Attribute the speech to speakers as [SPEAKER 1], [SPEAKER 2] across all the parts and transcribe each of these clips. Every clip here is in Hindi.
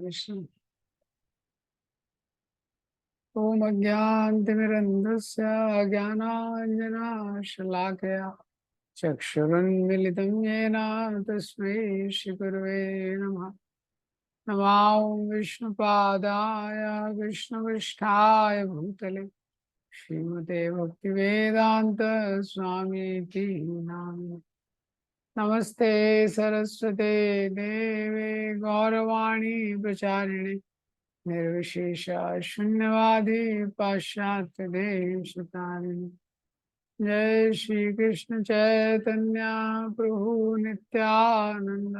[SPEAKER 1] कृष्ण। ओम अज्ञानतिमिरन्धस्य ज्ञानाञ्जनशलाकया चक्षुरुन्मिलितं येन तस्मै श्रीगुरवे नमः। नमामि विष्णुपादाय कृष्णपृष्ठाय भूतले श्रीमते भक्तिवेदान्त स्वामीति नामिने। नमस्ते सरस्वते देवे गौरवाणी प्रचारिणे निर्विशेष शून्यवादी पाश्चात्य देशतारिणे। जय श्री कृष्ण चैतन्य प्रभु नित्यानंद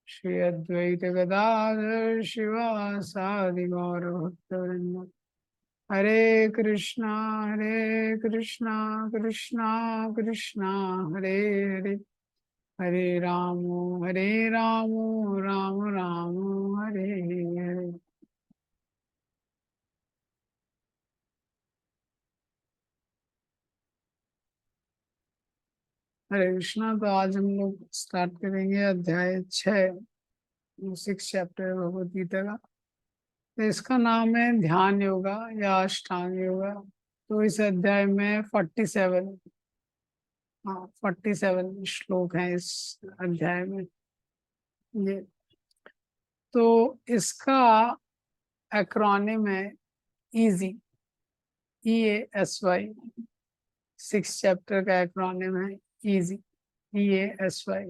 [SPEAKER 1] श्री अद्वैत गदाधर शिवासादि गौर भक्तवृंद। हरे कृष्णा कृष्णा कृष्णा हरे हरे, हरे राम राम राम हरे हरे। हरे कृष्णा। तो आज हम लोग स्टार्ट करेंगे अध्याय 6, 6 चैप्टर भगवद गीता का। तो इसका नाम है ध्यान योगा या अष्टांग योगा। तो इस अध्याय में 47, हाँ 47 श्लोक हैं इस अध्याय में। ये तो इसका एक्रोनिम है इजी, EASY। 6 चैप्टर का एक्रोनिम है इजी, EASY।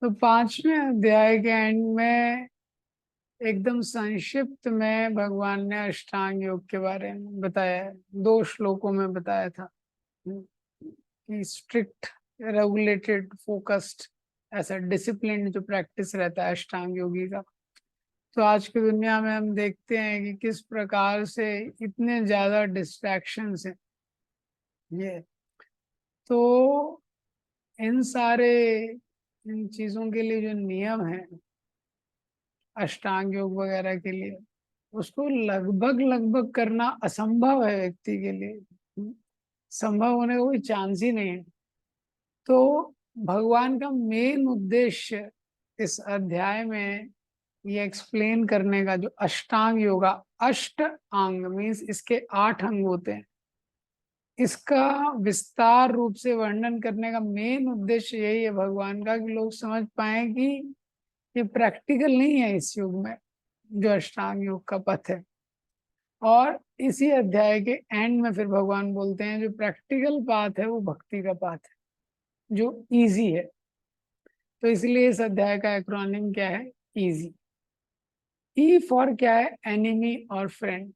[SPEAKER 1] तो 5वें अध्याय के एंड में एकदम संक्षिप्त में भगवान ने अष्टांग योग के बारे में बताया है। 2 श्लोकों में बताया था कि स्ट्रिक्ट, रेगुलेटेड, फोकस्ड, ऐसा डिसिप्लिन जो प्रैक्टिस रहता है अष्टांग योगी का। तो आज की दुनिया में हम देखते हैं कि किस प्रकार से इतने ज्यादा डिस्ट्रैक्शंस हैं। ये तो इन चीजों के लिए जो नियम है अष्टांग योग वगैरह के लिए, उसको लगभग लगभग करना असंभव है व्यक्ति के लिए। संभव होने का कोई चांस ही नहीं है। तो भगवान का मेन उद्देश्य इस अध्याय में ये एक्सप्लेन करने का, जो अष्टांग योगा, अष्ट अंग मीन्स इसके 8 अंग होते हैं, इसका विस्तार रूप से वर्णन करने का मेन उद्देश्य यही है भगवान का, कि लोग समझ पाए कि ये प्रैक्टिकल नहीं है इस युग में जो अष्टांग योग का पथ है। और इसी अध्याय के एंड में फिर भगवान बोलते हैं जो प्रैक्टिकल पाथ है वो भक्ति का पाथ है जो इजी है। तो इसलिए इस अध्याय का एक्रोनिम क्या है? इजी। ई फॉर क्या है? एनिमी और फ्रेंड।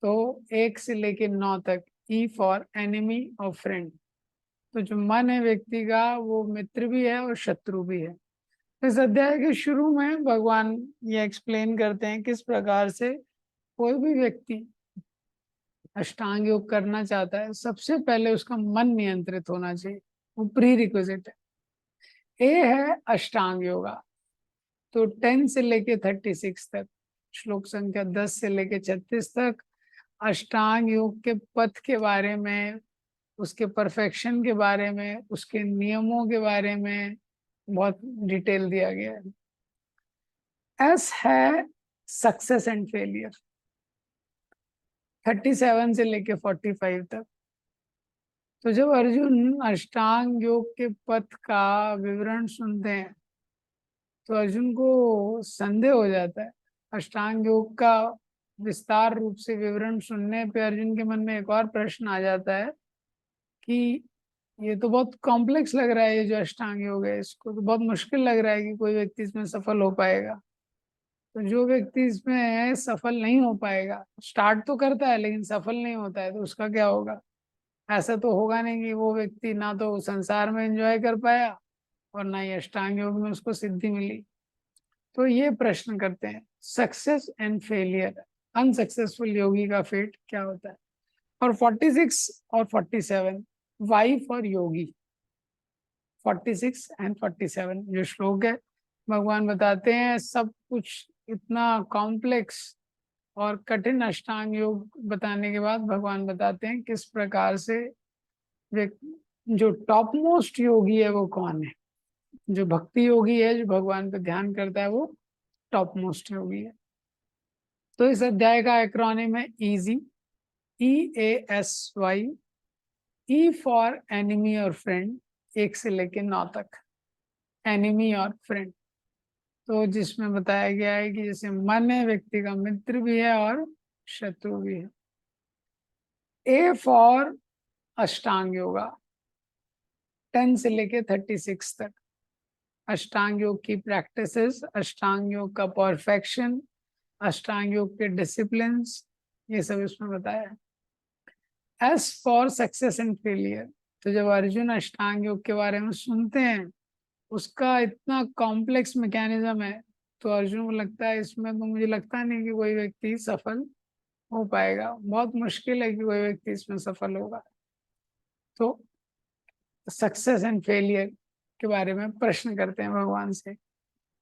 [SPEAKER 1] तो 1 से लेके 9 तक ई फॉर एनिमी और फ्रेंड। तो जो मन है व्यक्ति का वो मित्र भी है और शत्रु भी है। इस अध्याय के शुरू में भगवान ये एक्सप्लेन करते हैं किस प्रकार से कोई भी व्यक्ति अष्टांग योग करना चाहता है, सबसे पहले उसका मन नियंत्रित होना चाहिए, वो प्री रिक्विजिट है। ए है अष्टांग योगा। तो 10 से लेके 36 तक, श्लोक संख्या 10 से लेके 36 तक अष्टांग योग के पथ के बारे में, उसके परफेक्शन के बारे में, उसके नियमों के बारे में बहुत डिटेल दिया गया है। एस है सक्सेस एंड फेलियर, 37 से लेके 45 तक। तो जब अर्जुन अष्टांग योग के पथ का विवरण सुनते हैं तो अर्जुन को संदेह हो जाता है। अष्टांग योग का विस्तार रूप से विवरण सुनने पे अर्जुन के मन में एक और प्रश्न आ जाता है कि ये तो बहुत कॉम्प्लेक्स लग रहा है, ये जो अष्टांग योग है इसको तो बहुत मुश्किल लग रहा है कि कोई व्यक्ति इसमें सफल हो पाएगा। तो जो व्यक्ति इसमें सफल नहीं हो पाएगा, स्टार्ट तो करता है लेकिन सफल नहीं होता है, तो उसका क्या होगा? ऐसा तो होगा नहीं कि वो व्यक्ति ना तो संसार में एंजॉय कर पाया और ना ही अष्टांग योग में उसको सिद्धि मिली। तो ये प्रश्न करते हैं सक्सेस एंड फेलियर, अनसक्सेसफुल योगी का फेट क्या होता है। और 46 और 47 वाई फॉर योगी। 46 एंड 47 जो श्लोक है, भगवान बताते हैं सब कुछ इतना कॉम्प्लेक्स और कठिन अष्टांग योग बताने के बाद भगवान बताते हैं किस प्रकार से जो टॉप मोस्ट योगी है वो कौन है। जो भक्ति योगी है, जो भगवान पे ध्यान करता है, वो टॉप मोस्ट योगी है। तो इस अध्याय का एक्रोनिम है easy, EASY, E for enemy और फ्रेंड, 1 से लेके 9 तक, एनिमी और फ्रेंड। तो जिसमें बताया गया है कि जैसे मन है व्यक्ति का मित्र भी है और शत्रु भी है। ए फॉर अष्टांग योगा, 10 से लेके 36 तक, अष्टांग योग की प्रैक्टिसेस, अष्टांग योग का परफेक्शन, अष्टांग योग के डिसिप्लिन, ये सब इसमें बताया है। S for success and failure, तो जब अर्जुन अष्टांग योग के बारे में सुनते हैं, उसका इतना कॉम्प्लेक्स मैकेनिज्म है, तो अर्जुन को लगता है इसमें तो मुझे लगता नहीं कि कोई व्यक्ति सफल हो पाएगा, बहुत मुश्किल है कि कोई व्यक्ति इसमें सफल होगा। तो सक्सेस एंड फेलियर के बारे में प्रश्न करते हैं भगवान से।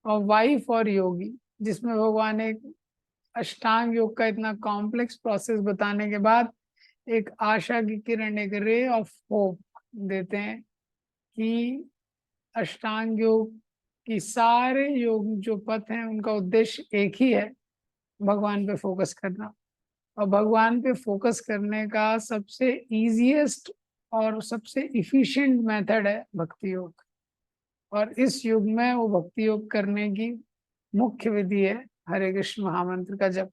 [SPEAKER 1] और वाई फॉर योगी, जिसमें भगवान एक अष्टांग योग का इतना कॉम्प्लेक्स प्रोसेस बताने के बाद एक आशा की किरण, एक रे ऑफ होप देते हैं कि अष्टांग योग की सारे योग जो पथ हैं उनका उद्देश्य एक ही है, भगवान पे फोकस करना। और भगवान पे फोकस करने का सबसे इजीएस्ट और सबसे इफिशिएंट मेथड है भक्ति योग। और इस युग में वो भक्ति योग करने की मुख्य विधि है हरे कृष्ण महामंत्र का जप।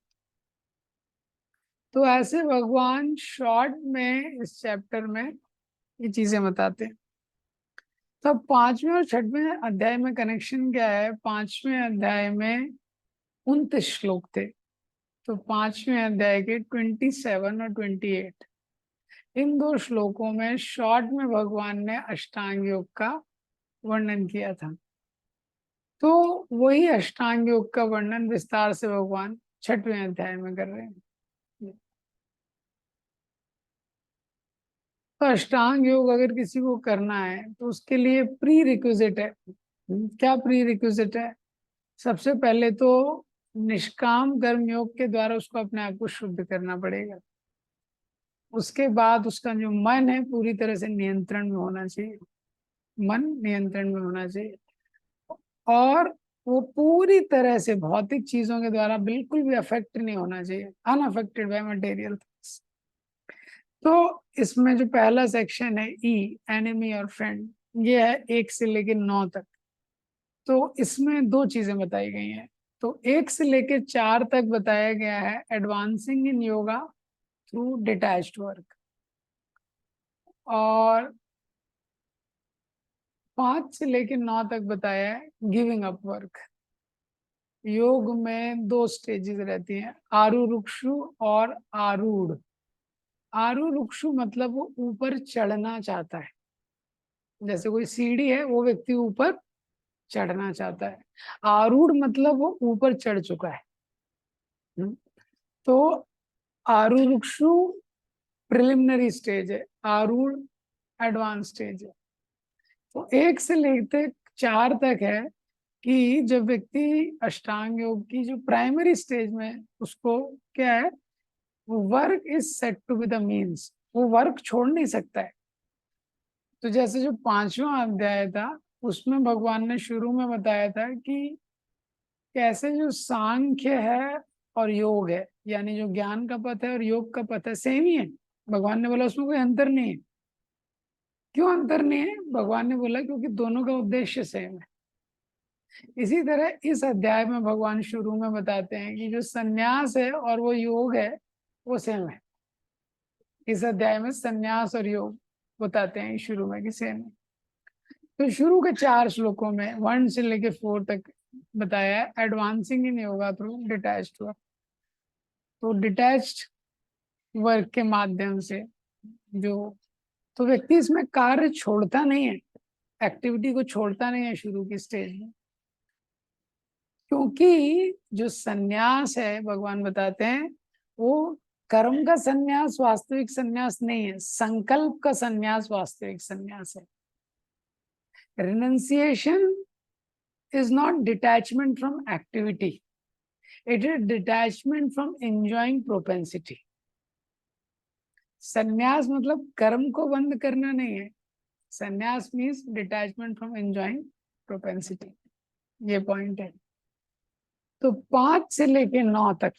[SPEAKER 1] तो ऐसे भगवान शॉर्ट में इस चैप्टर में ये चीजें बताते हैं। तब 5वें और 6वें अध्याय में कनेक्शन क्या है? 5वें अध्याय में 29 श्लोक थे, तो 5वें अध्याय के 27 और 28, इन 2 श्लोकों में शॉर्ट में भगवान ने अष्टांग योग का वर्णन किया था। तो वही अष्टांग योग का वर्णन विस्तार से भगवान 6वें अध्याय में कर रहे हैं। तो अष्टांग योग अगर किसी को करना है तो उसके लिए प्री रिक्विजिट है। क्या प्री रिक्विजिट है? सबसे पहले तो निष्काम कर्म योग के द्वारा उसको अपने आप को शुद्ध करना पड़ेगा। उसके बाद उसका जो मन है पूरी तरह से नियंत्रण में होना चाहिए, मन नियंत्रण में होना चाहिए, और वो पूरी तरह से भौतिक चीजों के द्वारा बिल्कुल भी अफेक्ट नहीं होना चाहिए, अनअफेक्टेड बाय मटेरियल थिंग्स। तो इसमें जो पहला सेक्शन है ई, एनिमी और फ्रेंड, ये है 1 से लेकर 9 तक। तो इसमें 2 चीजें बताई गई हैं। तो 1 से लेकर 4 तक बताया गया है advancing in yoga through detached work, और 5 से लेकर 9 तक बताया है गिविंग अप वर्क। योग में 2 स्टेजेस रहती हैं, आरुरुक्षु और आरूढ़। आरुरुक्षु मतलब वो ऊपर चढ़ना चाहता है, जैसे कोई सीढ़ी है, वो व्यक्ति ऊपर चढ़ना चाहता है। आरूढ़ मतलब वो ऊपर चढ़ चुका है। तो आरुरुक्षु प्रिलिमिनरी स्टेज है, आरूढ़ एडवांस स्टेज है। तो 1 से लेकर 4 तक है कि जब व्यक्ति अष्टांग योग की जो प्राइमरी स्टेज में, उसको क्या है, work is set to be the means, वो वर्क छोड़ नहीं सकता है। तो जैसे जो 5वां अध्याय था उसमें भगवान ने शुरू में बताया था कि कैसे जो सांख्य है और योग है, यानी जो ज्ञान का पथ है और योग का पथ है, सेम ही है। भगवान ने बोला उसमें कोई अंतर नहीं है। क्यों अंतर नहीं है? भगवान ने बोला क्योंकि दोनों का उद्देश्य सेम है। इसी तरह इस अध्याय में भगवान शुरू में बताते हैं कि जो सन्यास है और वो योग है वो सेम है। इस अध्याय में सन्यास और योग बताते हैं शुरू में कि सेम है। तो शुरू के 4 श्लोकों में 1 से लेके 4 तक बताया है advancing in yoga through detached work. तो डिटैच्ड वर्क के माध्यम से जो, तो व्यक्ति इसमें कार्य छोड़ता नहीं है, एक्टिविटी को छोड़ता नहीं है शुरू की स्टेज में, क्योंकि जो सन्यास है भगवान बताते हैं वो कर्म का सन्यास वास्तविक सन्यास नहीं है, संकल्प का सन्यास वास्तविक सन्यास है। Renunciation is not detachment from activity, it is detachment from enjoying propensity. संन्यास मतलब कर्म को बंद करना नहीं है, संन्यास means detachment from enjoying propensity, ये पॉइंट है। तो 5 से लेके 9 तक,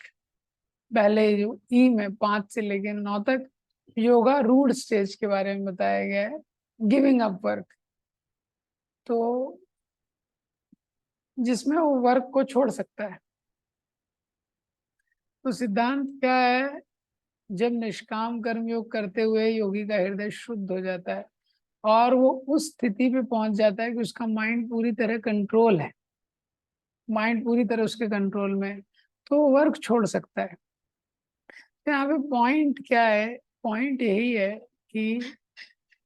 [SPEAKER 1] पहले जो ई में 5 से लेके 9 तक योगा रूढ़ स्टेज के बारे में बताया गया है, गिविंग अप वर्क, तो जिसमें वो वर्क को छोड़ सकता है। तो सिद्धांत क्या है, जब निष्काम कर्म योग करते हुए योगी का हृदय शुद्ध हो जाता है और वो उस स्थिति पे पहुंच जाता है कि उसका माइंड पूरी तरह कंट्रोल है, माइंड पूरी तरह उसके कंट्रोल में है, तो वो वर्क छोड़ सकता है। तो यहाँ पे पॉइंट क्या है, पॉइंट यही है कि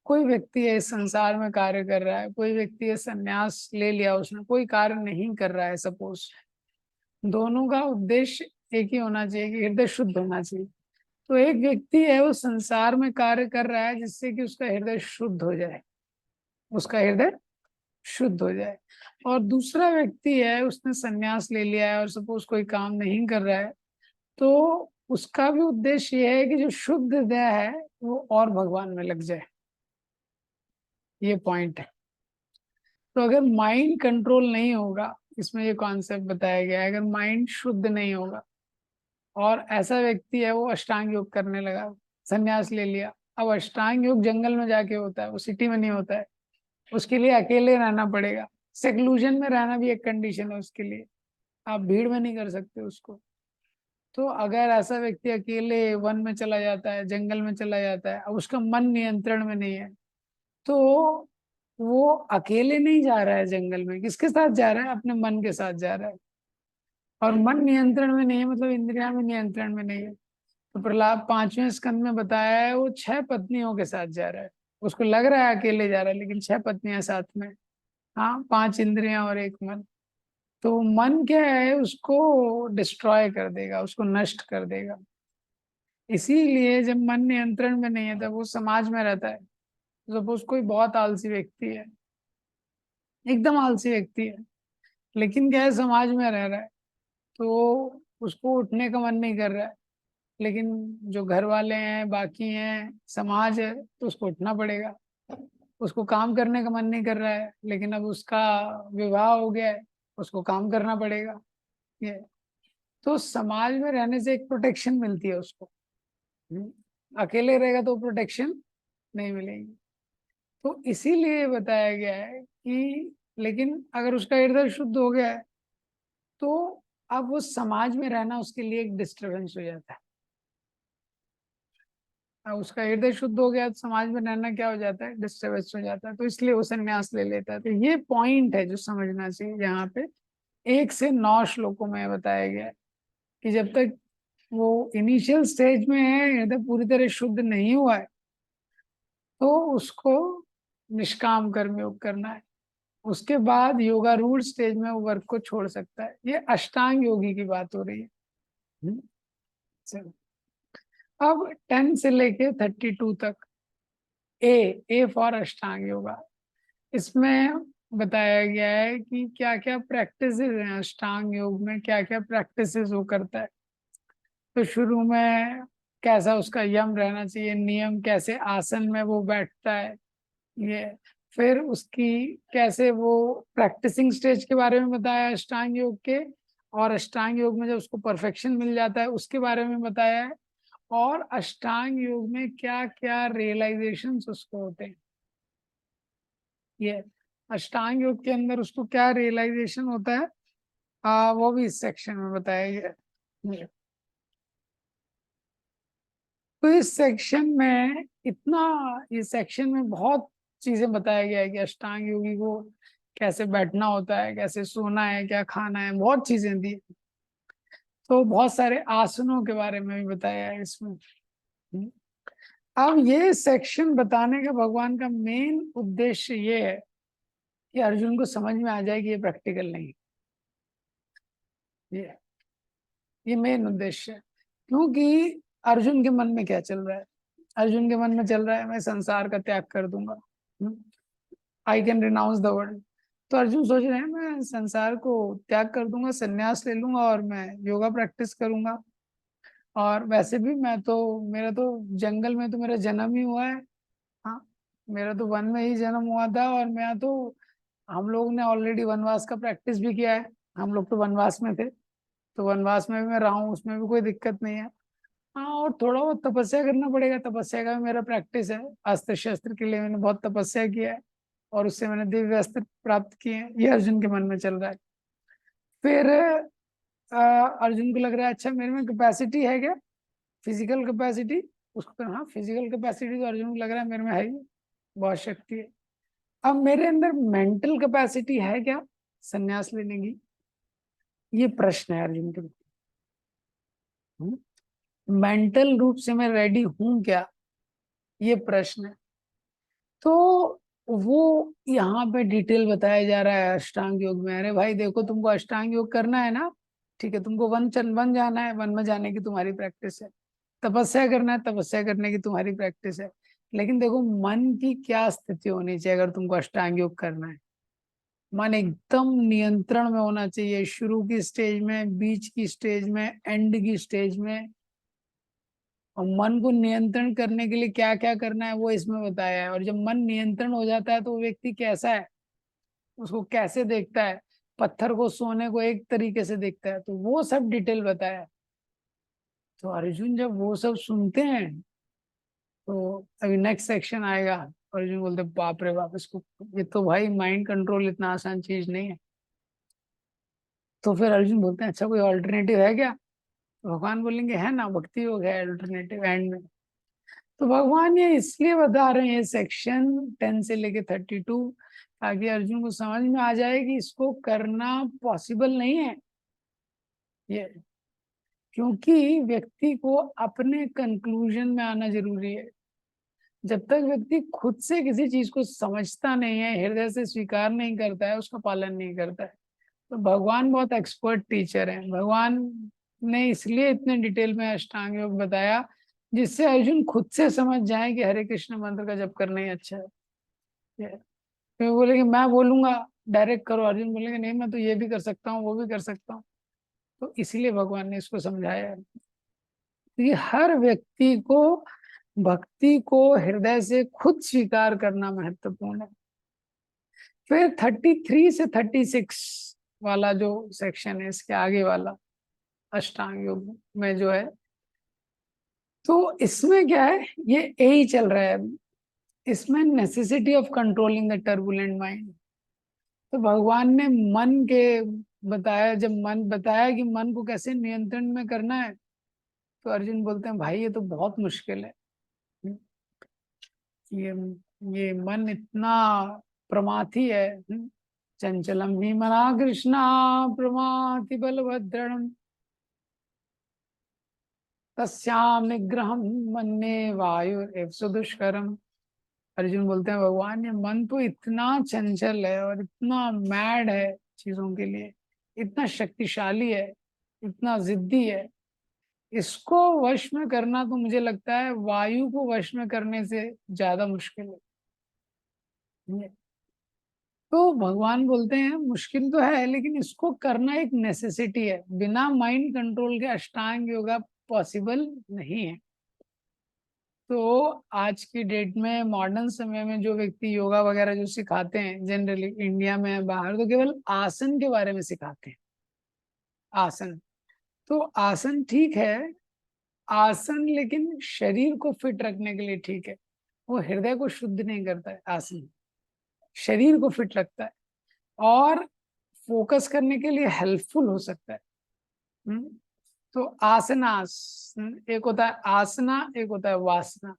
[SPEAKER 1] कोई व्यक्ति है इस संसार में कार्य कर रहा है, कोई व्यक्ति है संन्यास ले लिया उसने, कोई कार्य नहीं कर रहा है, सपोज दोनों का उद्देश्य एक ही होना चाहिए कि हृदय शुद्ध होना चाहिए। तो एक व्यक्ति है वो संसार में कार्य कर रहा है जिससे कि उसका हृदय शुद्ध हो जाए, उसका हृदय शुद्ध हो जाए, और दूसरा व्यक्ति है उसने संन्यास ले लिया है और सपोज कोई काम नहीं कर रहा है, तो उसका भी उद्देश्य ये है कि जो शुद्ध हृदय है वो और भगवान में लग जाए। ये पॉइंट है। तो अगर माइंड कंट्रोल नहीं होगा, इसमें ये कॉन्सेप्ट बताया गया है, अगर माइंड शुद्ध नहीं होगा और ऐसा व्यक्ति है वो अष्टांग योग करने लगा, संन्यास ले लिया, अब अष्टांग योग जंगल में जाके होता है, वो सिटी में नहीं होता है, उसके लिए अकेले रहना पड़ेगा, सेक्लूजन में रहना भी एक कंडीशन है उसके लिए, आप भीड़ में नहीं कर सकते उसको। तो अगर ऐसा व्यक्ति अकेले वन में चला जाता है, जंगल में चला जाता है, अब उसका मन नियंत्रण में नहीं है, तो वो अकेले नहीं जा रहा है जंगल में, किसके साथ जा रहा है, अपने मन के साथ जा रहा है, और मन नियंत्रण में नहीं है मतलब इंद्रिया में नियंत्रण में नहीं है। तो प्रहलाद 5वें स्कंद में बताया है वो 6 पत्नियों के साथ जा रहा है, उसको लग रहा है अकेले जा रहा है लेकिन 6 पत्नियां साथ में, हाँ 5 इंद्रियां और एक मन। तो मन क्या है, उसको डिस्ट्रॉय कर देगा, उसको नष्ट कर देगा। इसीलिए जब मन नियंत्रण में नहीं है तब वो समाज में रहता है। सपोज कोई बहुत आलसी व्यक्ति है, एकदम आलसी व्यक्ति है, लेकिन क्या है समाज में रह रहा है, तो उसको उठने का मन नहीं कर रहा है, लेकिन जो घर वाले हैं, बाकी हैं, समाज है, तो उसको उठना पड़ेगा। उसको काम करने का मन नहीं कर रहा है, लेकिन अब उसका विवाह हो गया है, उसको काम करना पड़ेगा। ये तो समाज में रहने से एक प्रोटेक्शन मिलती है उसको। अकेले रहेगा तो प्रोटेक्शन नहीं मिलेगी। तो इसीलिए बताया गया है कि लेकिन अगर उसका हृदय शुद्ध हो गया है तो अब वो समाज में रहना उसके लिए एक डिस्टरबेंस हो जाता है। अब उसका हृदय शुद्ध हो गया तो समाज में रहना क्या हो जाता है, डिस्टरबेंस हो जाता है, तो इसलिए वो संन्यास ले लेता है। तो ये पॉइंट है जो समझना चाहिए यहाँ पे। 1 से 9 श्लोकों में बताया गया है कि जब तक वो इनिशियल स्टेज में है, हृदय पूरी तरह शुद्ध नहीं हुआ है, तो उसको निष्काम कर्म योग करना है। उसके बाद योगारूढ़ स्टेज में वो वर्क को छोड़ सकता है। ये अष्टांग योगी की बात हो रही है। हम्म, चलो अब 10 से लेके 32 तक, ए फॉर अष्टांग योगा, इसमें बताया गया है कि क्या क्या प्रैक्टिसेस हैं अष्टांग योग में, क्या क्या प्रैक्टिसेस वो करता है। तो शुरू में कैसा उसका यम रहना चाहिए, नियम, कैसे आसन में वो बैठता है, ये फिर उसकी कैसे वो प्रैक्टिसिंग स्टेज के बारे में बताया अष्टांग योग के, और अष्टांग योग में जब उसको परफेक्शन मिल जाता है उसके बारे में बताया है, और अष्टांग योग में क्या क्या रियलाइजेशंस उसको होते हैं। ये अष्टांग योग के अंदर उसको क्या रियलाइजेशन होता है, वो भी इस सेक्शन में बताया गया है। तो इस सेक्शन में इतना, इस सेक्शन में बहुत चीजें बताया गया है कि अष्टांग योगी को कैसे बैठना होता है, कैसे सोना है, क्या खाना है, बहुत चीजें दी। तो बहुत सारे आसनों के बारे में भी बताया है इसमें। अब ये सेक्शन बताने का भगवान का मेन उद्देश्य ये है कि अर्जुन को समझ में आ जाए कि ये प्रैक्टिकल नहीं। ये ये मेन उद्देश्य है, क्योंकि अर्जुन के मन में क्या चल रहा है, अर्जुन के मन में चल रहा है मैं संसार का त्याग कर दूंगा, I can renounce the world. तो अर्जुन सोच रहे हैं मैं संसार को त्याग कर दूंगा, संन्यास ले लूंगा और मैं योगा प्रैक्टिस करूंगा, और वैसे भी मैं तो, मेरा तो जंगल में तो मेरा जन्म ही हुआ है, हाँ मेरा तो वन में ही जन्म हुआ था, और मैं तो, हम लोग ने ऑलरेडी वनवास का प्रैक्टिस भी किया है, हम लोग तो वनवास में थे, तो वनवास में भी मैं रहा हूँ, उसमें भी कोई दिक्कत नहीं है। हाँ, और थोड़ा बहुत तपस्या करना पड़ेगा, तपस्या का भी मेरा प्रैक्टिस है। अस्त्र शस्त्र के लिए मैंने बहुत तपस्या किया है और उससे मैंने दिव्य अस्त्र प्राप्त किए हैं, ये अर्जुन के मन में चल रहा है। फिर अर्जुन को लग रहा है अच्छा मेरे में कैपेसिटी है क्या, फिजिकल कैपेसिटी। उसको हाँ, फिजिकल कैपेसिटी तो अर्जुन को लग रहा है मेरे में है ही, बहुत शक्ति है। अब मेरे अंदर मेंटल कैपेसिटी है क्या संन्यास लेने की, ये प्रश्न है अर्जुन के। मेंटल रूप से मैं रेडी हूं क्या, ये प्रश्न है। तो वो यहाँ पे डिटेल बताया जा रहा है अष्टांग योग में। अरे भाई देखो, तुमको अष्टांग योग करना है ना, ठीक है, तुमको वन जाना है, वन में जाने की तुम्हारी प्रैक्टिस है। तपस्या करना है, तपस्या करने की तुम्हारी प्रैक्टिस है। लेकिन देखो मन की क्या स्थिति होनी चाहिए अगर तुमको अष्टांग योग करना है। मन एकदम नियंत्रण में होना चाहिए, शुरू की स्टेज में, बीच की स्टेज में, एंड की स्टेज में। और मन को नियंत्रण करने के लिए क्या क्या करना है वो इसमें बताया है। और जब मन नियंत्रण हो जाता है तो वो व्यक्ति कैसा है, उसको कैसे देखता है, पत्थर को सोने को एक तरीके से देखता है, तो वो सब डिटेल बताया है। तो अर्जुन जब वो सब सुनते हैं तो अभी नेक्स्ट सेक्शन आएगा, अर्जुन बोलते बाप रे बाप, इसको, ये तो भाई माइंड कंट्रोल इतना आसान चीज नहीं है। तो फिर अर्जुन बोलते हैं अच्छा कोई ऑल्टरनेटिव है क्या। तो भगवान बोलेंगे है ना, भक्ति योग है अल्टरनेटिव एंड में। तो भगवान ये इसलिए बता रहे हैं सेक्शन 10 से लेके 32, ताकि अर्जुन को समझ में आ जाए कि इसको करना पॉसिबल नहीं है ये। क्योंकि व्यक्ति को अपने कंक्लूजन में आना जरूरी है। जब तक व्यक्ति खुद से किसी चीज को समझता नहीं है, हृदय से स्वीकार नहीं करता है, उसका पालन नहीं करता है। तो भगवान बहुत एक्सपर्ट टीचर हैं। भगवान ने इसलिए इतने डिटेल में अष्टांग योग बताया जिससे अर्जुन खुद से समझ जाए कि हरे कृष्ण मंत्र का जप करना ही अच्छा है। फिर बोलेंगे मैं बोलूंगा डायरेक्ट करो, अर्जुन बोलेंगे नहीं मैं तो ये भी कर सकता हूँ वो भी कर सकता हूँ। तो इसीलिए भगवान ने इसको समझाया है कि हर व्यक्ति को भक्ति को हृदय से खुद स्वीकार करना महत्वपूर्ण है। फिर 33 से 36 वाला जो सेक्शन है, इसके आगे वाला अष्टांग योग में जो है, तो इसमें क्या है, ये यही चल रहा है। इसमें necessity of controlling the turbulent mind. तो भगवान ने मन के बताया, जब मन बताया कि मन को कैसे नियंत्रण में करना है, तो अर्जुन बोलते हैं भाई ये तो बहुत मुश्किल है। ये ये मन इतना प्रमाथी है। चंचलम ही मना कृष्णा प्रमाथि बलभद्रणम तस्याम निग्रहम मन्ये वायु एव सुदुष्करम। अर्जुन बोलते हैं भगवान ये मन तो इतना चंचल है और इतना मैड है चीजों के लिए, इतना शक्तिशाली है, इतना जिद्दी है। इसको वश में करना तो मुझे लगता है वायु को वश में करने से ज्यादा मुश्किल है। तो भगवान बोलते हैं मुश्किल तो है लेकिन इसको करना एक नेसेसिटी है, बिना माइंड कंट्रोल के अष्टांग योगा पॉसिबल नहीं है। तो आज की डेट में मॉडर्न समय में जो व्यक्ति योगा वगैरह जो सिखाते हैं, जनरली इंडिया में बाहर तो केवल आसन के बारे में सिखाते हैं। आसन, तो आसन ठीक है, आसन लेकिन शरीर को फिट रखने के लिए ठीक है। वो हृदय को शुद्ध नहीं करता है आसन, शरीर को फिट रखता है और फोकस करने के लिए हेल्पफुल हो सकता है। तो आसनास, एक होता है आसना, एक होता है वासना।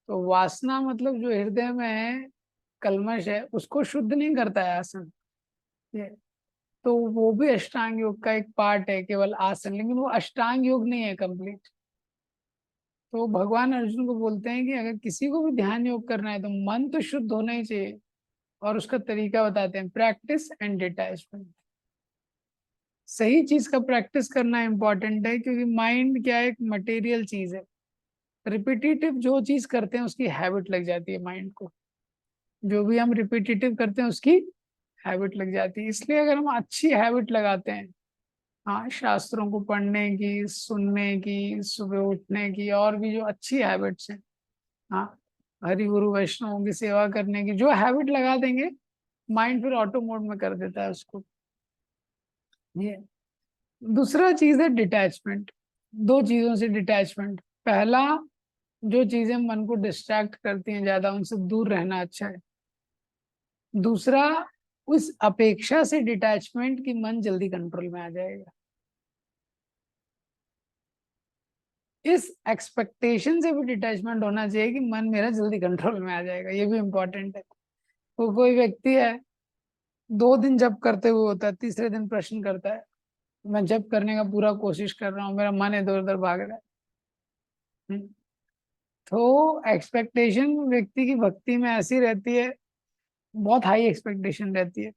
[SPEAKER 1] तो वासना मतलब जो हृदय में कल्मश है उसको शुद्ध नहीं करता है आसन ये। तो वो भी अष्टांग योग का एक पार्ट है केवल आसन, लेकिन वो अष्टांग योग नहीं है कंप्लीट। तो भगवान अर्जुन को बोलते हैं कि अगर किसी को भी ध्यान योग करना है तो मन तो शुद्ध होना ही चाहिए। और उसका तरीका बताते हैं, प्रैक्टिस एंड डिटैचमेंट। सही चीज का प्रैक्टिस करना इंपॉर्टेंट है, क्योंकि माइंड क्या है, एक मटेरियल चीज है। रिपीटेटिव जो चीज करते हैं उसकी हैबिट लग जाती है माइंड को। जो भी हम रिपीटेटिव करते हैं उसकी हैबिट लग जाती है। इसलिए अगर हम अच्छी हैबिट लगाते हैं, हाँ, शास्त्रों को पढ़ने की, सुनने की, सुबह उठने की, और भी जो अच्छी हैबिट्स हैं, हाँ, हरि गुरु वैष्णवों की सेवा करने की, जो हैबिट लगा देंगे माइंड फिर ऑटो मोड में कर देता है उसको। ये दूसरा चीज है डिटैचमेंट। दो चीजों से डिटैचमेंट। पहला, जो चीजें मन को डिस्ट्रैक्ट करती हैं ज्यादा, उनसे दूर रहना अच्छा है। दूसरा, उस अपेक्षा से डिटैचमेंट कि मन जल्दी कंट्रोल में आ जाएगा। इस एक्सपेक्टेशन से भी डिटैचमेंट होना चाहिए कि मन मेरा जल्दी कंट्रोल में आ जाएगा। ये भी इम्पोर्टेंट है। तो कोई व्यक्ति है, 2 दिन जप करते हुए होता है, तीसरे दिन प्रश्न करता है, मैं जप करने का पूरा कोशिश कर रहा हूँ, मेरा मन इधर उधर भाग रहा है। हम्म, तो एक्सपेक्टेशन व्यक्ति की भक्ति में ऐसी रहती है, बहुत हाई एक्सपेक्टेशन रहती है।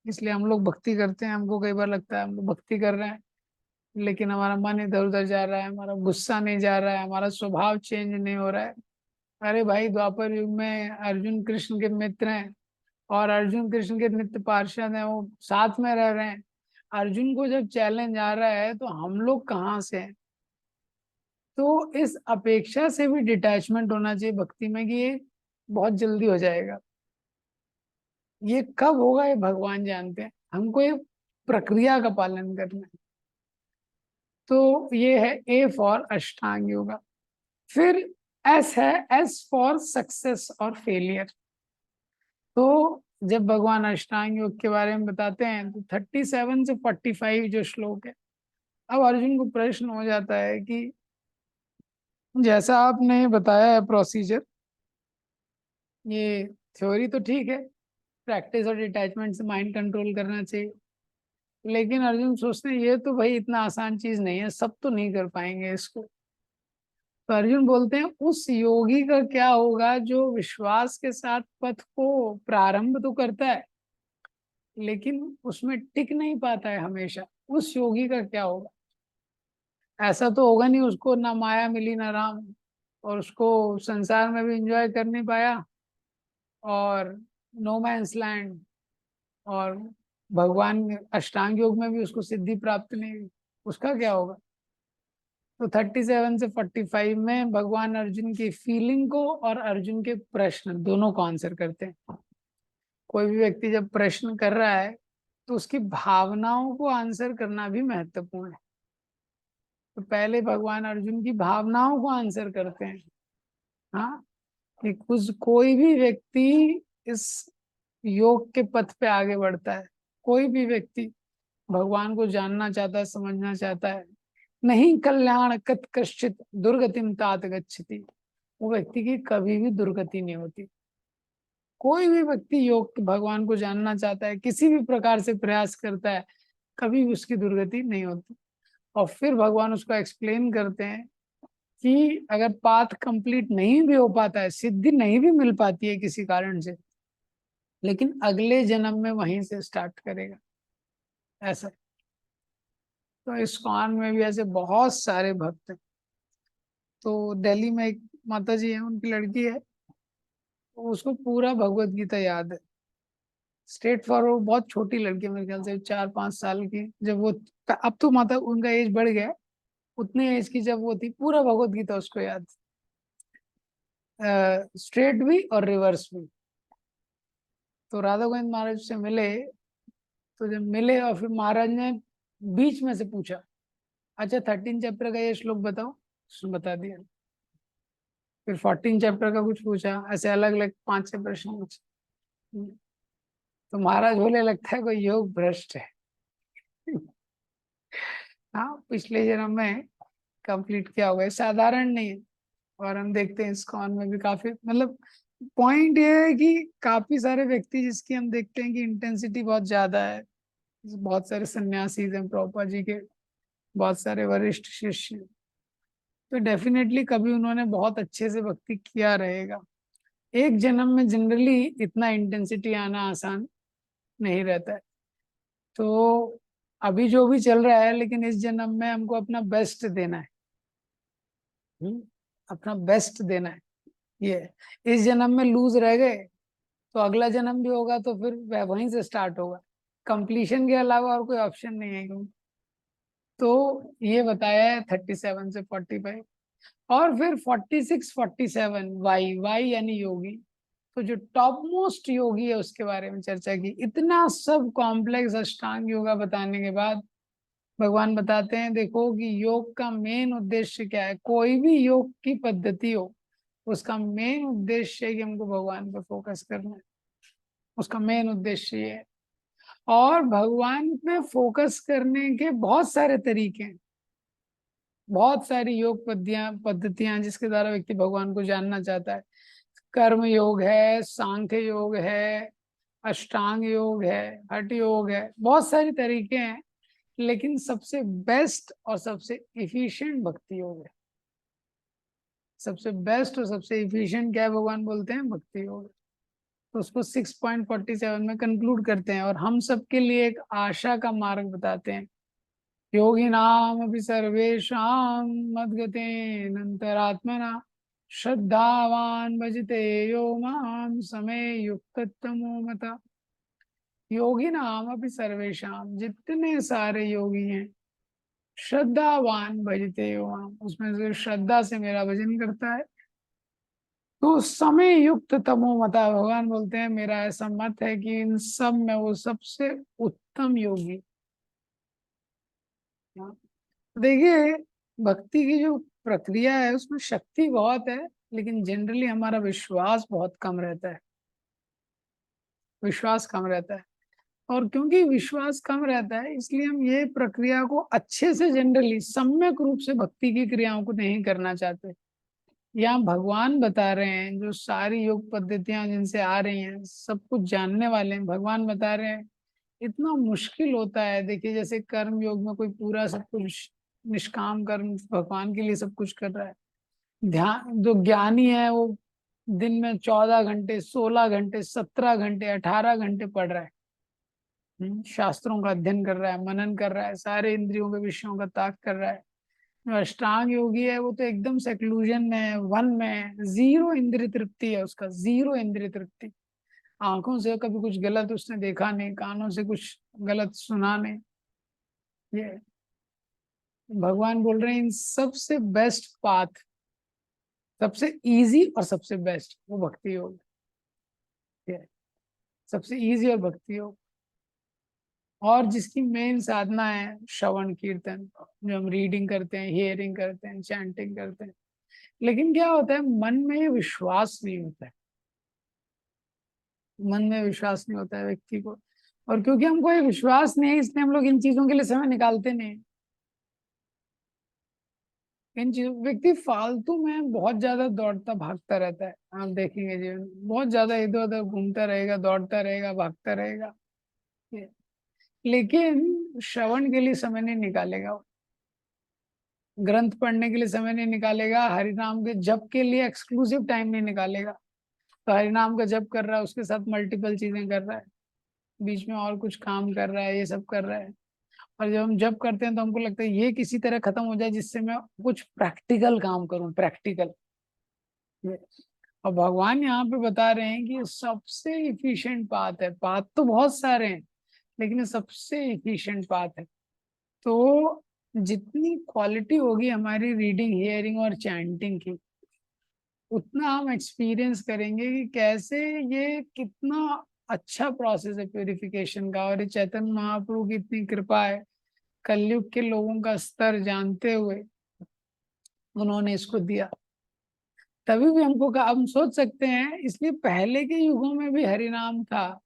[SPEAKER 1] इसलिए हम लोग भक्ति करते हैं, हमको कई बार लगता है हम लोग भक्ति कर रहे हैं, लेकिन हमारा मन इधर उधर जा रहा है, हमारा गुस्सा नहीं जा रहा है, हमारा स्वभाव चेंज नहीं हो रहा है। अरे भाई, द्वापर युग में अर्जुन कृष्ण के मित्र हैं, और अर्जुन कृष्ण के नित्य पार्षद हैं, वो साथ में रह रहे हैं। अर्जुन को जब चैलेंज आ रहा है तो हम लोग कहाँ से हैं? तो इस अपेक्षा से भी डिटैचमेंट होना चाहिए भक्ति में कि ये बहुत जल्दी हो जाएगा। ये कब होगा ये भगवान जानते हैं, हमको ये प्रक्रिया का पालन करना है। तो ये है ए फॉर अष्टांग योगा। फिर एस है, एस फॉर सक्सेस और फेलियर। तो जब भगवान अष्टांग योग के बारे में बताते हैं तो 37 से 45 जो श्लोक है, अब अर्जुन को प्रश्न हो जाता है कि जैसा आपने बताया है प्रोसीजर, ये थ्योरी तो ठीक है, प्रैक्टिस और डिटैचमेंट से माइंड कंट्रोल करना चाहिए, लेकिन अर्जुन सोचते हैं ये तो भाई इतना आसान चीज नहीं है, सब तो नहीं कर पाएंगे इसको। तो अर्जुन बोलते हैं उस योगी का क्या होगा जो विश्वास के साथ पथ को प्रारंभ तो करता है, लेकिन उसमें टिक नहीं पाता है हमेशा। उस योगी का क्या होगा? ऐसा तो होगा नहीं उसको ना माया मिली ना राम, और उसको संसार में भी एंजॉय कर नहीं पाया, और नो मैंस लैंड, और भगवान अष्टांग योग में भी उसको सिद्धि प्राप्त नहीं हुई। उसका क्या होगा? तो 37 से 45 में भगवान अर्जुन की फीलिंग को और अर्जुन के प्रश्न दोनों को आंसर करते हैं। कोई भी व्यक्ति जब प्रश्न कर रहा है तो उसकी भावनाओं को आंसर करना भी महत्वपूर्ण है। तो पहले भगवान अर्जुन की भावनाओं को आंसर करते हैं। हाँ, कि कुछ कोई भी व्यक्ति इस योग के पथ पे आगे बढ़ता है, कोई भी व्यक्ति भगवान को जानना चाहता है, समझना चाहता है, नहीं कल्याण कत कश्चित दुर्गतिम तात गच्छति, वो व्यक्ति की कभी भी दुर्गति नहीं होती। कोई भी व्यक्ति योग भगवान को जानना चाहता है, किसी भी प्रकार से प्रयास करता है, कभी उसकी दुर्गति नहीं होती। और फिर भगवान उसको एक्सप्लेन करते हैं कि अगर पाथ कंप्लीट नहीं भी हो पाता है, सिद्धि नहीं भी मिल पाती है किसी कारण से, लेकिन अगले जन्म में वहीं से स्टार्ट करेगा। ऐसा। तो इस्कॉन में भी ऐसे बहुत सारे भक्त हैं। तो दिल्ली में एक माता जी है, उनकी लड़की है, तो उसको पूरा भगवत गीता याद है, स्ट्रेट फॉरवर्ड। बहुत छोटी लड़की है, मेरे ख्याल से 4-5 साल की जब वो, अब तो माता उनका एज बढ़ गया, उतने एज की जब वो थी, पूरा भगवत गीता उसको याद, स्ट्रेट भी और रिवर्स भी। तो राधा गोविंद महाराज से मिले, तो जब मिले और फिर महाराज ने बीच में से पूछा, अच्छा 13 चैप्टर का ये श्लोक बताओ, उसने बता दिया। फिर 14 चैप्टर का कुछ पूछा, ऐसे अलग अलग 5-6 प्रश्न पूछे। तो महाराज बोले लगता है कोई योग भ्रष्ट है। हाँ, पिछले जन्म में कंप्लीट किया होगा, ये साधारण नहीं है। और हम देखते हैं इस्कॉन में भी काफी, मतलब पॉइंट ये है कि काफी सारे व्यक्ति जिसकी हम देखते हैं कि इंटेंसिटी बहुत ज्यादा है। बहुत सारे सन्यासी हैं प्रभुपाद जी के, बहुत सारे वरिष्ठ शिष्य, तो डेफिनेटली कभी उन्होंने बहुत अच्छे से भक्ति किया रहेगा। एक जन्म में जनरली इतना इंटेंसिटी आना आसान नहीं रहता है। तो अभी जो भी चल रहा है, लेकिन इस जन्म में हमको अपना बेस्ट देना है। अपना बेस्ट देना है। ये इस जन्म में लूज रह गए तो अगला जन्म भी होगा तो फिर वहीं से स्टार्ट होगा। कंप्लीशन के अलावा और कोई ऑप्शन नहीं है क्यों। तो ये बताया है 37 से 45। और फिर 46-47 वाई, वाई यानी योगी। तो जो टॉप मोस्ट योगी है उसके बारे में चर्चा की। इतना सब कॉम्प्लेक्स अष्टांग योगा बताने के बाद भगवान बताते हैं देखो कि योग का मेन उद्देश्य क्या है। कोई भी योग की पद्धति हो, उसका मेन उद्देश्य है कि हमको भगवान पे फोकस करना है। उसका मेन उद्देश्य ये है। और भगवान पे फोकस करने के बहुत सारे तरीके हैं, बहुत सारी योग पद्धतियां जिसके द्वारा व्यक्ति भगवान को जानना चाहता है। कर्म योग है, सांख्य योग है, अष्टांग योग है, हठ योग है, बहुत सारे तरीके हैं। लेकिन सबसे बेस्ट और सबसे इफिशिएंट भक्ति योग है। सबसे बेस्ट और सबसे इफिशिएंट क्या है, भगवान बोलते हैं भक्ति योग। तो उसको 6.47 में कंक्लूड करते हैं और हम सबके लिए एक आशा का मार्ग बताते हैं। योगिनाम अपि सर्वेषां मद्गतेनन्तरात्मना श्रद्धावान भजते यो मां समे युक्ततमो मता। योगिनाम अपि सर्वेषां, जितने सारे योगी हैं, श्रद्धावान भजते यो मां, उसमें से श्रद्धा से मेरा भजन करता है, तो समय युक्त तमो मता। भगवान बोलते हैं मेरा ऐसा मत है कि इन सब में वो सबसे उत्तम योगी। हाँ। देखिए, भक्ति की जो प्रक्रिया है उसमें शक्ति बहुत है, लेकिन जनरली हमारा विश्वास बहुत कम रहता है। विश्वास कम रहता है, और क्योंकि विश्वास कम रहता है इसलिए हम ये प्रक्रिया को अच्छे से जनरली सम्यक रूप से भक्ति की क्रियाओं को नहीं करना चाहते। यहाँ भगवान बता रहे हैं, जो सारी योग पद्धतियां जिनसे आ रही हैं सब कुछ जानने वाले हैं, भगवान बता रहे हैं इतना मुश्किल होता है। देखिए, जैसे कर्म योग में कोई पूरा सब कुछ निष्काम कर्म भगवान के लिए सब कुछ कर रहा है। ध्यान, जो ज्ञानी है वो दिन में 14 घंटे, 16 घंटे, 17 घंटे, 18 घंटे पढ़ रहा है। शास्त्रों का अध्ययन कर रहा है, मनन कर रहा है, सारे इंद्रियों के विषयों का त्याग कर रहा है। जो अष्टांग योगी है वो तो एकदम सेक्लूजन में है, वन में है, जीरो इंद्रिय तृप्ति है उसका, जीरो इंद्रिय तृप्ति। आंखों से कभी कुछ गलत उसने देखा नहीं, कानों से कुछ गलत सुना नहीं। ये भगवान बोल रहे हैं इन सबसे बेस्ट पाथ, सबसे इजी और सबसे बेस्ट वो भक्ति योग है। सबसे इजी और भक्ति योग, और जिसकी मेन साधना है श्रवण कीर्तन, जो हम रीडिंग करते हैं, हियरिंग करते हैं, चैंटिंग करते हैं। लेकिन क्या होता है, मन में ये विश्वास नहीं होता है। मन में विश्वास नहीं होता है व्यक्ति को, और क्योंकि हमको ये विश्वास नहीं है इसलिए हम लोग इन चीजों के लिए समय निकालते नहीं। इन चीजों, व्यक्ति फालतू में बहुत ज्यादा दौड़ता भागता रहता है, आप देखेंगे जीवन में बहुत ज्यादा इधर उधर घूमता रहेगा, दौड़ता रहेगा, भागता रहेगा। ये- लेकिन श्रवण के लिए समय नहीं निकालेगा वो, ग्रंथ पढ़ने के लिए समय नहीं निकालेगा, हरि नाम के जप के लिए एक्सक्लूसिव टाइम नहीं निकालेगा। तो हरि नाम का जप कर रहा है, उसके साथ मल्टीपल चीजें कर रहा है, बीच में और कुछ काम कर रहा है, ये सब कर रहा है। और जब हम जब करते हैं तो हमको लगता है ये किसी तरह खत्म हो जाए जिससे मैं कुछ प्रैक्टिकल काम करूं, प्रैक्टिकल। और भगवान यहाँ पे बता रहे हैं कि ये सबसे इफिशिएंट पाथ है। पाथ तो बहुत सारे हैं, लेकिन ये सबसे इफिशिएंट पाथ है। तो जितनी क्वालिटी होगी हमारी रीडिंग, हियरिंग और चैंटिंग की, उतना हम एक्सपीरियंस करेंगे कि कैसे ये कितना अच्छा प्रोसेस है प्यूरिफिकेशन का। और ये चैतन्य महाप्रभु की इतनी कृपा है, कलयुग के लोगों का स्तर जानते हुए उन्होंने इसको दिया। तभी भी हमको हम सोच सकते हैं, इसलिए पहले के युगों में भी हरि नाम था,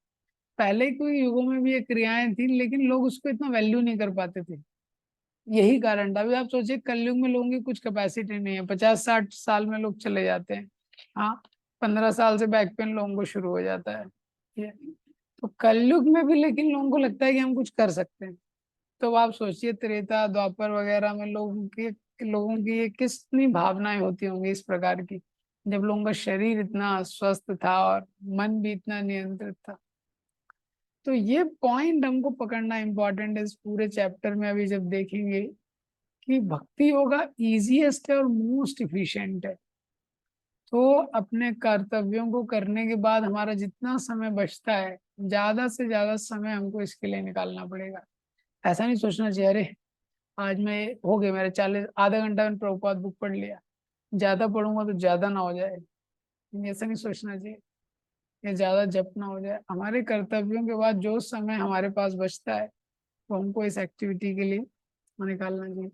[SPEAKER 1] पहले के युगों में भी ये क्रियाएं थी, लेकिन लोग उसको इतना वैल्यू नहीं कर पाते थे। यही कारण था। अभी आप सोचिए, कलयुग में लोगों की कुछ कैपेसिटी नहीं है, 50-60 साल में लोग चले जाते हैं। हाँ, 15 साल से बैक पेन लोगों को शुरू हो जाता है। ये तो कलयुग में भी लेकिन लोगों को लगता है कि हम कुछ कर सकते हैं। तो आप सोचिए, त्रेता द्वापर वगैरह में लोगों की ये कितनी भावनाएं होती होंगी इस प्रकार की, जब लोगों का शरीर इतना स्वस्थ था और मन भी इतना नियंत्रित था। तो ये पॉइंट हमको पकड़ना इम्पोर्टेंट है इस पूरे चैप्टर में। अभी जब देखेंगे कि भक्ति योगा इजीएस्ट है और मोस्ट इफिशिएंट है, तो अपने कर्तव्यों को करने के बाद हमारा जितना समय बचता है, ज्यादा से ज्यादा समय हमको इसके लिए निकालना पड़ेगा। ऐसा नहीं सोचना चाहिए अरे आज मैं, हो गए मेरे 40, आधा घंटा मैंने प्रभुपाद बुक पढ़ लिया, ज्यादा पढ़ूंगा तो ज्यादा ना हो जाए, ऐसा नहीं सोचना चाहिए। या ज्यादा जप ना हो जाए। हमारे कर्तव्यों के बाद जो समय हमारे पास बचता है वो हमको इस एक्टिविटी के लिए निकालना चाहिए।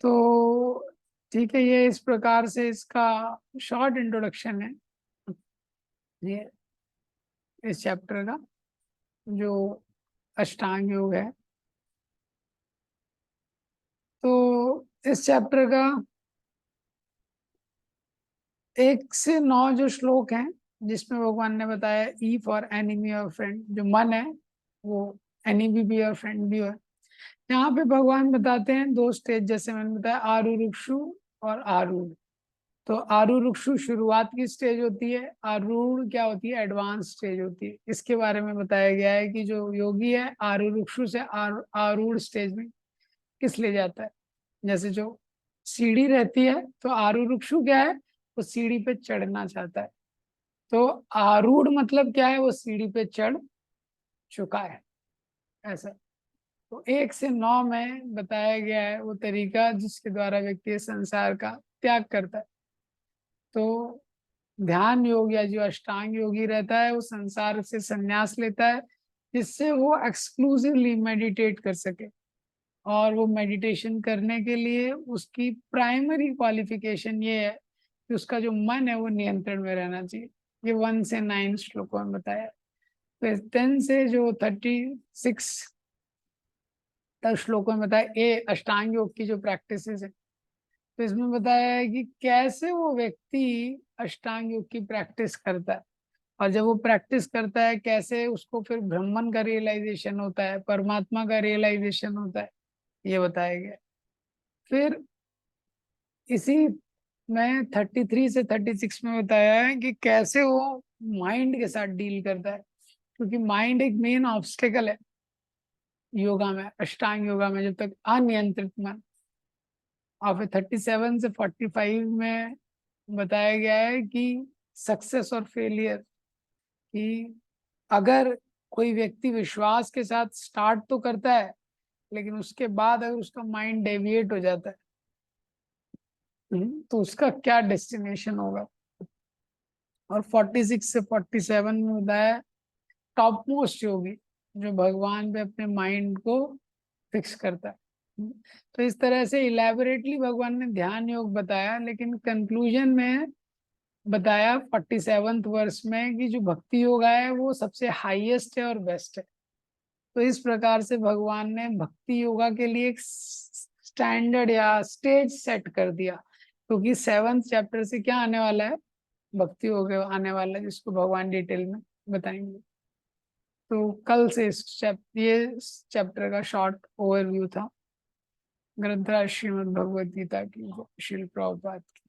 [SPEAKER 1] तो ठीक है, ये इस प्रकार से इसका शॉर्ट इंट्रोडक्शन है ये इस चैप्टर का, जो अष्टांग योग है। तो इस चैप्टर का 1 से 9 जो श्लोक हैं, जिसमें भगवान ने बताया ई फॉर एनिमी और फ्रेंड, जो मन है वो एनिमी भी और फ्रेंड भी है। यहाँ पे भगवान बताते हैं 2 स्टेज, जैसे मैंने बताया आरूढ़ और आरूढ़। तो आरूढ़ शुरुआत की स्टेज होती है, आरूढ़ क्या होती है, एडवांस स्टेज होती है। इसके बारे में बताया गया है कि जो योगी है आरूढ़ से आरूढ़ स्टेज में किस ले जाता है। जैसे जो सीढ़ी रहती है, तो आरूढ़ क्या है, वो सीढ़ी पे चढ़ना चाहता है। तो आरूढ़ मतलब क्या है, वो सीढ़ी पे चढ़ चुका है, ऐसा। तो 1 से 9 में बताया गया है वो तरीका जिसके द्वारा व्यक्ति संसार का त्याग करता है। तो ध्यान योग या जो अष्टांग योगी रहता है वो संसार से संन्यास लेता है, जिससे वो एक्सक्लूसिवली मेडिटेट कर सके। और वो मेडिटेशन करने के लिए उसकी प्राइमरी क्वालिफिकेशन ये है कि उसका जो मन है वो नियंत्रण में रहना चाहिए। ये 1 से 9 श्लोकों में बताया। तो 10 से जो 36 तक श्लोकों में बताया ये अष्टांग योग की जो प्रैक्टिस है। तो इसमें बताया है कि कैसे वो व्यक्ति अष्टांग योग की प्रैक्टिस करता है, और जब वो प्रैक्टिस करता है कैसे उसको फिर ब्रह्मन का रियलाइजेशन होता है, परमात्मा का रियलाइजेशन होता है, ये बताया गया। फिर इसी में 33 से 36 में बताया है कि कैसे वो माइंड के साथ डील करता है, क्योंकि माइंड एक मेन ऑब्स्टेकल है योगा में, अष्टांग योगा में, जब तक अनियंत्रित मन। और फिर 37 से 45 में बताया गया है कि सक्सेस और फेलियर, कि अगर कोई व्यक्ति विश्वास के साथ स्टार्ट तो करता है, लेकिन उसके बाद अगर उसका माइंड डेविएट हो जाता है, तो उसका क्या डेस्टिनेशन होगा। और 46 से 47 में बताया टॉप मोस्ट योगी, जो भगवान पे अपने माइंड को फिक्स करता है। तो इस तरह से इलेबोरेटली भगवान ने ध्यान योग बताया, लेकिन कंक्लूजन में बताया 47वें वर्ष में कि जो भक्ति योगा है वो सबसे हाईएस्ट है और बेस्ट है। तो इस प्रकार से भगवान ने भक्ति योगा के लिए एक स्टैंडर्ड या स्टेज सेट कर दिया, क्योंकि 7th चैप्टर से क्या आने वाला है, भक्ति योगा आने वाला है, जिसको भगवान डिटेल में बताएंगे। तो कल से ये चैप्टर का शॉर्ट ओवरव्यू था। ग्रंथराज श्रीमद् भगवद गीता की, श्रील प्रभुपाद की।